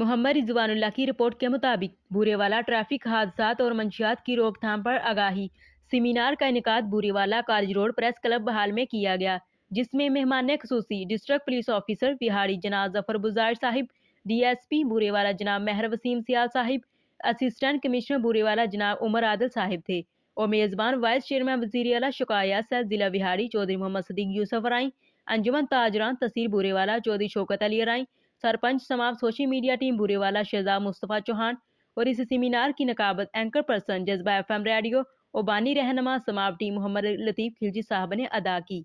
محمد رضوان اللہ کی رپورٹ کے مطابق بورے والا ٹریفک حادثات اور منشیات کی روک تھام پر آگاہی سیمینار کا انعقاد بورے والا کالج روڈ پریس کلب بحال میں کیا گیا، جس میں مہمان خصوصی ڈسٹرکٹ پولیس آفیسر بہاڑی جناب ظفر بزار صاحب، ڈی ایس پی بورے والا جناب مہر وسیم سیال صاحب، اسسٹنٹ کمشنر بورے والا جناب عمر عادل صاحب تھے اور میزبان وائس چیئرمین وزیر اعلیٰ شکایات سیل ضلع بہاڑی چودھری محمد صدیق یوسف رائیں، انجمن تاجران تحصیل بورے والا Chaudhry Shaukat Ali رائیں، sarpanch سماپ social media team بورے والا شہزاد مصطفیٰ چوہان اور اس سیمینار کی نقابت اینکر پرسن جذبہ ایف ایم ریڈیو اور بانی رہنما سماپ ٹیم محمد لطیف خلجی صاحب نے ادا کی۔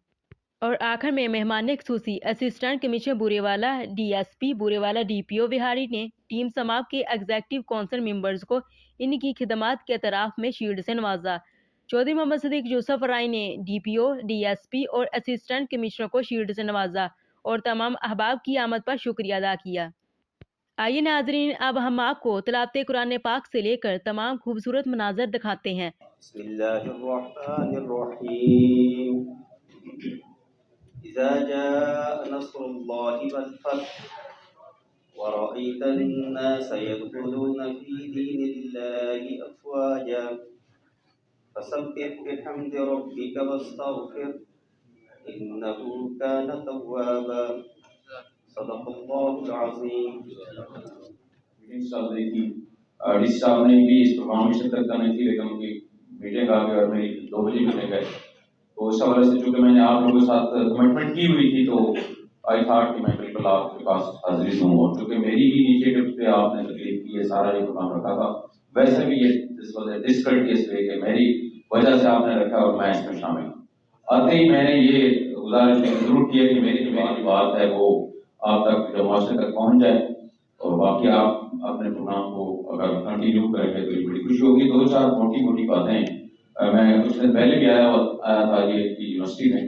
اور آخر میں مہمان خصوصی اسسٹنٹ کمشنر بورے والا ڈی ایس پی بورے والا ڈی پی او بہاڑی نے ٹیم سماپ کے ایگزیکٹو کونسل ممبرز کو ان کی خدمات کے اعتراف میں شیلڈ سے نوازا۔ چودھری محمد صدیق یوسف رائے نے ڈی پی او، ڈی ایس پی اور اسسٹنٹ کمشنر کو شیلڈ سے نوازا اور تمام احباب کی آمد پر شکریہ ادا کیا۔ آئیے ناظرین، اب ہم آپ کو تلاوت قرآن پاک سے لے کر تمام خوبصورت مناظر دکھاتے ہیں۔ بسم اللہ الرحمن الرحیم۔ اذا جاء نصر اللہ والفتح ورأيت الناس يدخلون في دين الله أفواجا فسبح بحمد ربك واستغفر إنه كان توابا صدق اللہ العظیم۔ ڈی صاحب نے بھی اس پروگرام میں شرکت کرنی تھی، لیکن ان کی میٹنگ آ گئی اور میری 2 بجے میٹنگ ہے، تو اس حوالے سے چونکہ میں نے آپ لوگوں کے ساتھ کمٹمنٹ کی ہوئی تھی، تو آئی تھاٹ کہ میں بالکل آپ کے پاس حاضری دوں، اور چونکہ میری ہی انیشیٹو پہ آپ نے تکلیف کی ہے، سارا یہ پروگرام رکھا تھا، ویسے بھی یہ ڈسکرٹیس وے کہ میری وجہ سے آپ نے رکھا اور میں اس میں شامل ہوں۔ آتے ہی میں نے یہ گزارش ضرور کی ہے کہ میری جو بات ہے وہ آپ تک جو معاشرے تک پہنچ جائے، اور باقی آپ اپنے پروگرام کو اگر کنٹینیو کریں گے تو یہ بڑی خوشی ہوگی۔ 2-4 موٹی باتیں میں کچھ دن پہلے بھی آیا تھا یہ یونیورسٹی میں،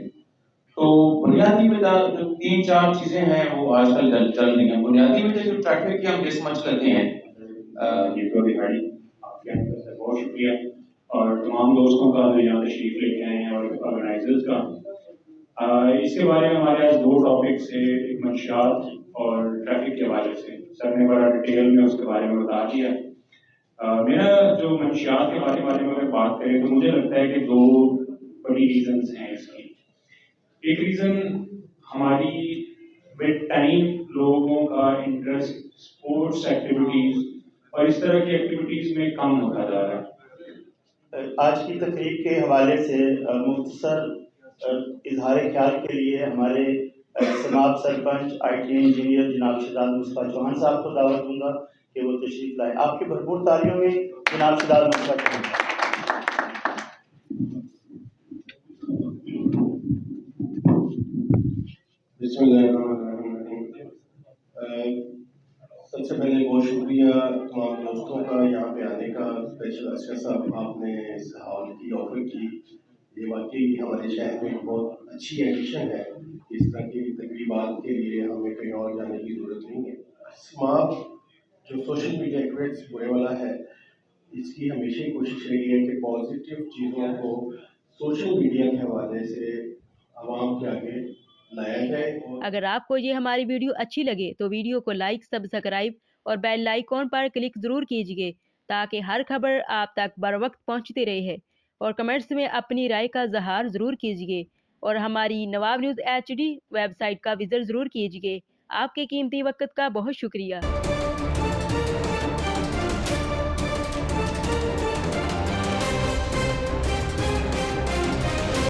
تو بنیادی میں جو 3-4 چیزیں ہیں وہ آج کل چل رہی ہیں۔ بنیادی میں جو ٹریفک کی ہم سمجھ لیتے ہیں، یہ تو بہاڑی آپ کے طرف سے بہت شکریہ، اور تمام دوستوں کا جو یہاں تشریف لے کے آئے ہیں اور آرگنائزرز کا۔ اس کے بارے میں ہمارے پاس 2 ٹاپکس ہیں، ایک منشیات اور ٹریفک کے حوالے سے۔ سر نے بڑا ڈیٹیل میں اس کے بارے میں بتا دیا۔ میرا جو منشیات کے بارے میں اگر بات کریں تو مجھے لگتا ہے کہ 2 بڑی ریزنز ہیں اس کی۔ ایک ریزن ہماری ود ٹائم لوگوں کا انٹرسٹ اسپورٹس ایکٹیویٹیز اور اس طرح کی ایکٹیویٹیز میں کم ہوتا جا رہا ہے۔ آج کی تقریب کے حوالے سے مختصر اظہار خیال کے لیے ہمارے سماپ سرپنچ آئی ٹی انجینئر جناب شہزاد مصطفیٰ چوہان صاحب کو دعوت دوں گا کہ وہ تشریف لائے۔ آپ کی بھرپور تالیوں میں جناب شہزاد مصطفیٰ چوہان صاحب۔ بسم اللہ الرحمن الرحیم۔ سب سے پہلے بہت شکریہ تمام دوستوں کا یہاں پہ آنے کا۔ اسپیشل اشرف صاحب، آپ نے اس ہال کی آفر کی، یہ واقعی ہمارے شہر میں بہت اچھی ایڈیشن ہے۔ اس طرح کی تقریبات کے لیے ہمیں کہیں اور جانے کی ضرورت نہیں ہے۔ سماپ جو سوشل میڈیا ایکٹیویٹس بورے والا ہے، اس کی ہمیشہ کوشش رہی ہے کہ پازیٹیو چیزوں کو سوشل میڈیا کے حوالے سے عوام کے آگے لایا جائے۔ اگر آپ کو یہ ہماری ویڈیو اچھی لگے تو ویڈیو کو لائک، سبسکرائب اور بیل آئیکن پر کلک ضرور کیجیے تاکہ ہر خبر آپ تک بر وقت پہنچتی رہے، اور کمنٹس میں اپنی رائے کا اظہار ضرور کیجیے، اور ہماری نواب نیوز HD ویب سائٹ کا وزٹ ضرور کیجیے۔ آپ کے قیمتی وقت کا بہت شکریہ۔